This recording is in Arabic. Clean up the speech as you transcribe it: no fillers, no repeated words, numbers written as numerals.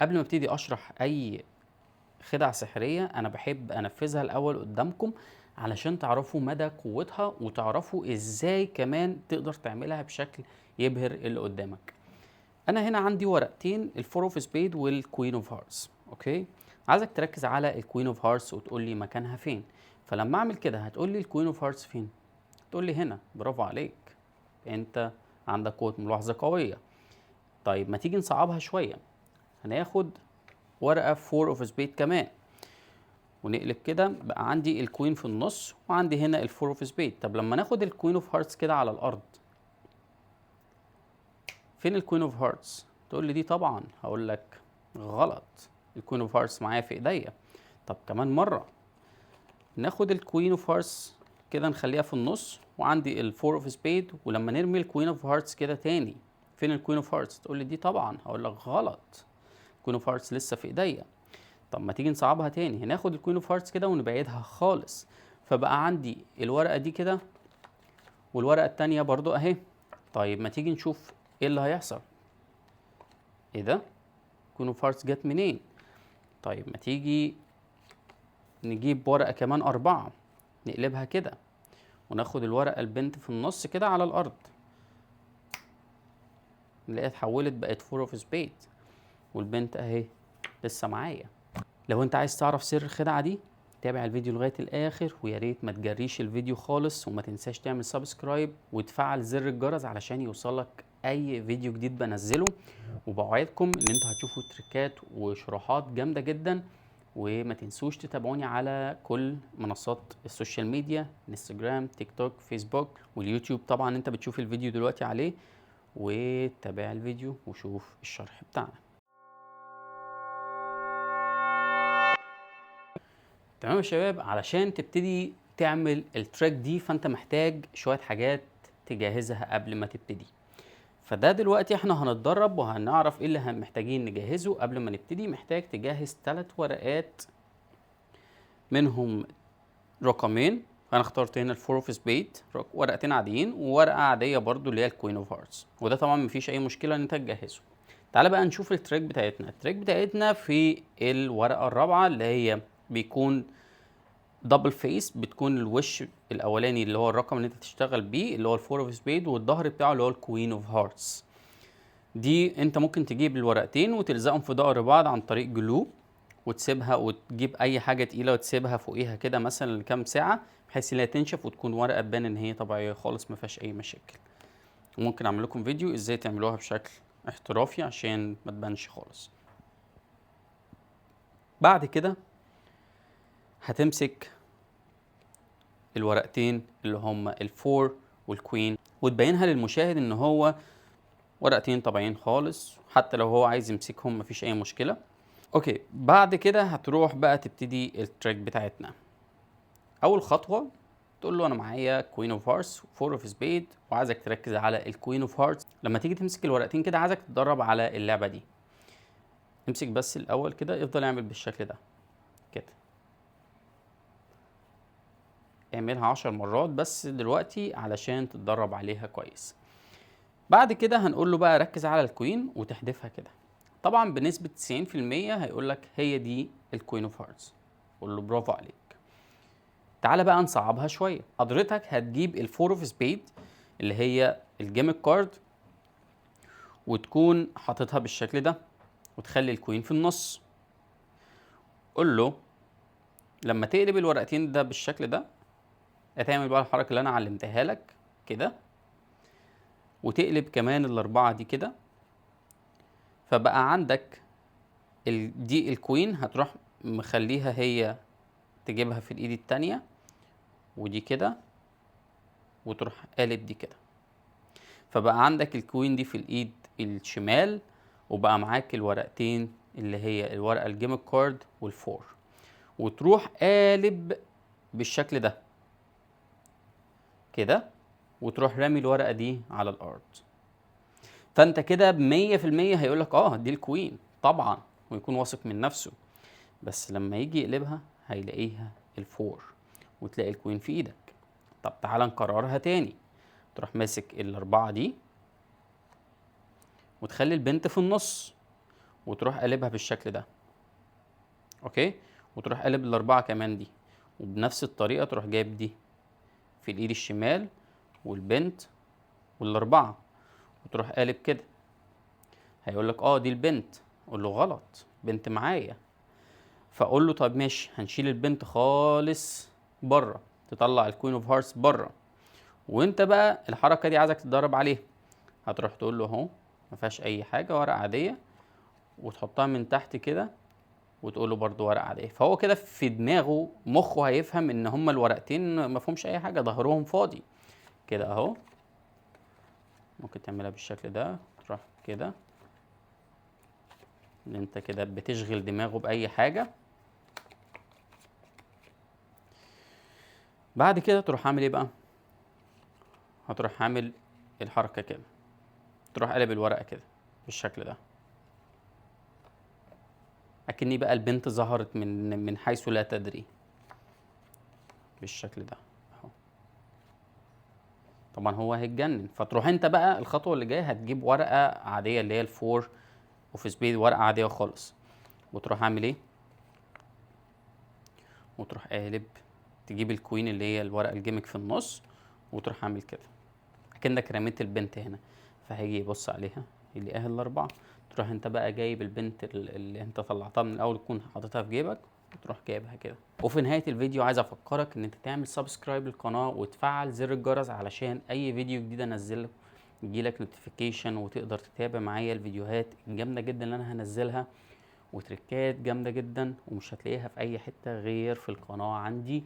قبل ما ابتدي اشرح اي خدع سحرية انا بحب انفذها الاول قدامكم علشان تعرفوا مدى قوتها وتعرفوا ازاي كمان تقدر تعملها بشكل يبهر اللي قدامك. انا هنا عندي ورقتين، الفور اوف سبيد والكوين اوف هارتس. اوكي، عايزك تركز على الكوين اوف هارتس وتقول لي مكانها فين. فلما اعمل كده هتقول لي الكوين اوف هارتس فين، تقول لي هنا. برافو عليك، انت عندك قوة ملاحظة قوية. طيب ما تيجي نصعبها شوية، هناخد ورقة فور اوف سبيد كمان ونقلب كده، بقى عندي الكوين في النص وعندي هنا الفور اوف سبيد. طب لما ناخد الكوين اوف هارتس كده على الارض، فين الكوين اوف هارتس؟ تقول لي دي طبعا، هقول لك غلط، الكوين اوف هارتس معايا في ايديا. طب كمان مرة ناخد الكوين اوف هارتس كده نخليها في النص وعندي الفور اوف سبيد، ولما نرمي الكوين اوف هارتس كده تاني، فين الكوين اوف هارتس؟ تقول لي دي طبعا، هقول لك غلط، الكوين اوف هارتس لسه في ايديا. طب ما تيجي نصعبها تاني، هناخد الكوين اوف هارتس كده ونبعدها خالص، فبقى عندي الورقة دي كده والورقة التانية برضو اهي. طيب ما تيجي نشوف ايه اللي هيحصل. ايه ده؟ كوين اوف هارتس جت منين؟ طيب ما تيجي نجيب ورقة كمان 4، نقلبها كده وناخد الورقة البنت في النص كده على الأرض، نلاقيها اتحولت بقت فور اوف سبيد والبنت اهي لسه معايا. لو انت عايز تعرف سر الخدعة دي تابع الفيديو لغاية الآخر، ويا ريت ما تجريش الفيديو خالص، وما تنساش تعمل سبسكرايب وتفعل زر الجرس علشان يوصلك أي فيديو جديد بنزله. وبوعدكم إن انتوا هتشوفوا تريكات وشروحات جامدة جدا. وما تنسوش تتابعوني على كل منصات السوشيال ميديا، انستجرام، تيك توك، فيسبوك واليوتيوب طبعا انت بتشوف الفيديو دلوقتي عليه. وتابع الفيديو وشوف الشرح بتاعنا. تمام يا شباب، علشان تبتدي تعمل التراك دي فانت محتاج شوية حاجات تجهزها قبل ما تبتدي. فده دلوقتي احنا هنتدرب وهنعرف ايه اللي محتاجين نجهزه قبل ما نبتدي. محتاج تجهز 3 ورقات، منهم رقمين. انا اخترت هنا الفور اوف سبيد، ورقتين عاديين وورقة عادية برضو اللي هي الكوين اوف هارتس، وده طبعا مفيش اي مشكلة ان انت تجهزه. تعال بقى نشوف التراك بتاعتنا. التراك بتاعتنا في الورقة الرابعة اللي هي بيكون دبل فيس، بتكون الوش الاولاني اللي هو الرقم اللي انت تشتغل بيه اللي هو الفور اوف سبيد، والظهر بتاعه اللي هو الكوين اوف هارتس. دي انت ممكن تجيب الورقتين وتلزقهم في ظهر بعض عن طريق جلو، وتسيبها وتجيب اي حاجه تقيله وتسيبها فوقيها كده مثلا لكام ساعه بحيث ان هي تنشف وتكون ورقه تبان ان هي طبيعيه خالص ما فيهاش اي مشاكل. وممكن اعمل لكم فيديو ازاي تعملوها بشكل احترافي عشان ما تبانش خالص. بعد كده هتمسك الورقتين اللي هم الفور والكوين وتبينها للمشاهد ان هو ورقتين طبيعيين خالص، حتى لو هو عايز يمسكهم مفيش اي مشكلة. اوكي، بعد كده هتروح بقى تبتدي التراك بتاعتنا. اول خطوة تقول له انا معايا كوين اوف هارتس وفور اوف سبيد وعايزك تركز على الكوين اوف هارتس. لما تيجي تمسك الورقتين كده عايزك تتدرب على اللعبة دي. امسك بس الاول كده، افضل اعمل بالشكل ده كده، اعملها 10 مرات بس دلوقتي علشان تتدرب عليها كويس. بعد كده هنقول له بقى ركز على الكوين وتحدفها كده. طبعا بنسبة 90% هيقول لك هي دي الكوين اوف هارتس، قول له برافو عليك. تعالى بقى نصعبها شوية. حضرتك هتجيب الفور اوف سبيد اللي هي الجيمك كارد وتكون حاططها بالشكل ده وتخلي الكوين في النص. قول له لما تقلب الورقتين ده بالشكل ده هتعمل بقى الحركة اللي انا علمتها لك كده، وتقلب كمان الاربعة دي كده، فبقى عندك دي الكوين هتروح مخليها هي تجيبها في الايد التانية ودي كده، وتروح قالب دي كده، فبقى عندك الكوين دي في الايد الشمال، وبقى معاك الورقتين اللي هي الورقة الجيمك كارد والفور، وتروح قالب بالشكل ده كده، وتروح رامي الورقة دي على الارض. فانت كده ب100% هيقولك اه دي الكوين طبعا، ويكون واثق من نفسه. بس لما يجي يقلبها هيلاقيها الفور وتلاقي الكوين في ايدك. طب تعالى نكررها تاني. تروح ماسك الاربعة دي وتخلي البنت في النص، وتروح قلبها بالشكل ده. اوكي، وتروح قلب الاربعه كمان دي، وبنفس الطريقه تروح جايب دي في الايد الشمال والبنت والاربعه، وتروح قالب كده. هيقول لك اه دي البنت، قول له غلط، بنت معايا. فاقول له طب ماشي، هنشيل البنت خالص بره، تطلع الكوين اوف هارتس بره، وانت بقى الحركه دي عايزك تتدرب عليها. هتروح تقول له اهو ما فيهاش اي حاجه، ورقه عاديه، وتحطها من تحت كده، وتقول له برضو ورقه عاديه. فهو كده في دماغه مخه هيفهم ان هما الورقتين ما فيهمش اي حاجه، ظهرهم فاضي كده اهو. ممكن تعملها بالشكل ده، تروح كده، ان انت كده بتشغل دماغه باي حاجه. بعد كده تروح عامل ايه بقى؟ هتروح عامل الحركه كده، تروح قلب الورقه كده بالشكل ده، اكني بقى البنت ظهرت من حيث لا تدري بالشكل ده اهو. طبعا هو هيتجنن. فتروح انت بقى الخطوه اللي جايه هتجيب ورقه عاديه اللي هي الفور اوف سبيد، ورقه عاديه خالص، وتروح عامل ايه، وتروح قالب، تجيب الكوين اللي هي الورقه الجيمك في النص، وتروح عامل كده اكنك رميت البنت هنا. فهيجي يبص عليها يلاقيها الاربعه. تروح انت بقى جايب البنت اللي انت طلعتها من الاول، تكون حاططها في جيبك، وتروح جايبها كده. وفي نهايه الفيديو عايز افكرك ان انت تعمل سبسكرايب للقناه وتفعل زر الجرس علشان اي فيديو جديد انزله يجيلك نوتيفيكيشن، وتقدر تتابع معايا الفيديوهات الجامده جدا اللي انا هنزلها، وتريكات جامده جدا ومش هتلاقيها في اي حته غير في القناه عندي.